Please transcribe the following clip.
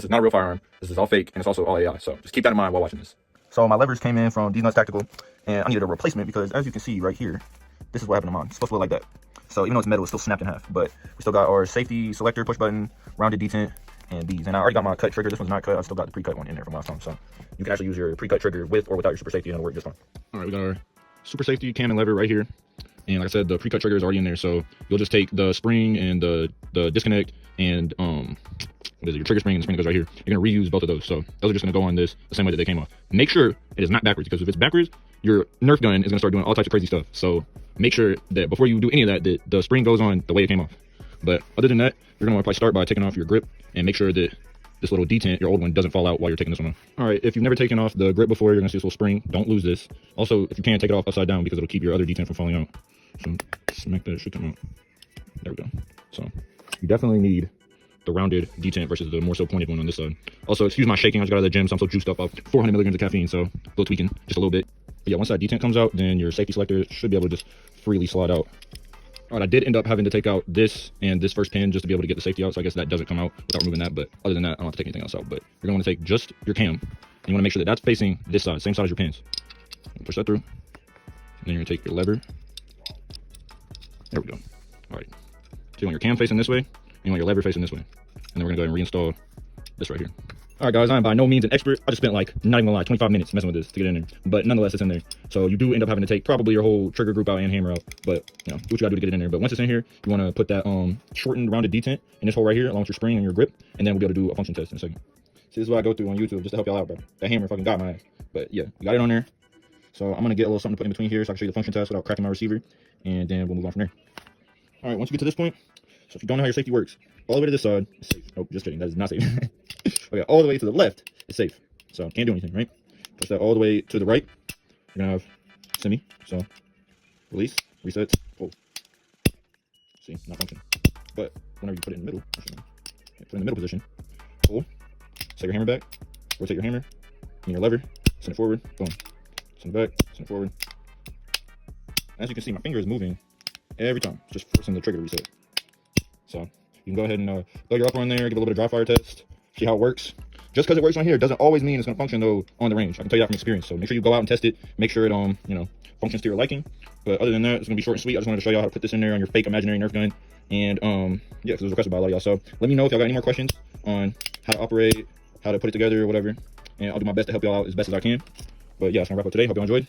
This is not a real firearm. This is all fake, and it's also all AI. So just keep that in mind while watching this. So my levers came in from These Nuts Tactical, and I needed a replacement because, as you can see right here, this is what happened to mine. It's supposed to look like that. So even though it's metal, it's still snapped in half. But we still got our safety selector, push button, rounded detent, and these. And I already got my cut trigger. This one's not cut. I still got the pre-cut one in there from last time. So you can actually use your pre-cut trigger with or without your super safety, and it'll work just fine. All right, we got our super safety cam and lever right here. And like I said, the pre-cut trigger is already in there. So you'll just take the spring and the disconnect and what is it, your trigger spring and the spring that goes right here. You're gonna reuse both of those. So those are just gonna go on this the same way that they came off. Make sure it is not backwards, because if it's backwards, your Nerf gun is gonna start doing all types of crazy stuff. So make sure that before you do any of that, the spring goes on the way it came off. But other than that, you're gonna want to probably start by taking off your grip and make sure that this little detent, your old one, doesn't fall out while you're taking this one off. All right, if you've never taken off the grip before, you're gonna see this little spring. Don't lose this. Also, if you can, take it off upside down because it'll keep your other detent from falling out. So smack that shit out. There we go. So you definitely need the rounded detent versus the more so pointed one on this side. Also, excuse my shaking. I just got out of the gym, so I'm so juiced up off 400 milligrams of caffeine, so a little tweaking, just a little bit. But yeah, once that detent comes out, then your safety selector should be able to just freely slide out. All right, I did end up having to take out this and this first pin just to be able to get the safety out, so I guess that doesn't come out without removing that. But other than that, I don't have to take anything else out. But you're going to take just your cam, and you want to make sure that that's facing this side, same side as your pins. Push that through, and then you're going to take your lever. There we go. All right, so you want your cam facing this way, and you want your lever facing this way. And then we're gonna go ahead and reinstall this right here. All right, guys, I'm by no means an expert. I just spent, like, not even gonna lie, 25 minutes messing with this to get in there. But nonetheless, it's in there. So you do end up having to take probably your whole trigger group out and hammer out. But, you know, do what you gotta do to get it in there. But once it's in here, you wanna put that shortened rounded detent in this hole right here, along with your spring and your grip. And then we'll be able to do a function test in a second. See, this is what I go through on YouTube just to help y'all out, bro. That hammer fucking got my ass. But yeah, we got it on there. So I'm gonna get a little something to put in between here so I can show you the function test without cracking my receiver. And then we'll move on from there. All right, once you get to this point, so if you don't know how your safety works, all the way to this side is safe. Oh, just kidding, that is not safe. Okay, all the way to the left is safe. So can't do anything, right? Push that all the way to the right. You're gonna have semi. So release, reset, pull. See, not functioning. But whenever you put it in the middle, put it in the middle position, pull, set your hammer back, rotate your hammer, and your lever, send it forward, boom. Send it back, send it forward. As you can see, my finger is moving every time, just forcing the trigger to reset. So you can go ahead and throw your upper on there, give a little bit of dry fire test, see how it works. Just because it works on here doesn't always mean it's going to function though on the range. I can tell you that from experience. So make sure you go out and test it, make sure it you know, functions to your liking. But other than that, it's going to be short and sweet. I just wanted to show y'all how to put this in there on your fake imaginary Nerf gun. And yeah, because it was requested by a lot of y'all. So let me know if y'all got any more questions on how to operate, how to put it together or whatever. And I'll do my best to help y'all out as best as I can. But yeah, that's gonna wrap up today. Hope y'all enjoyed.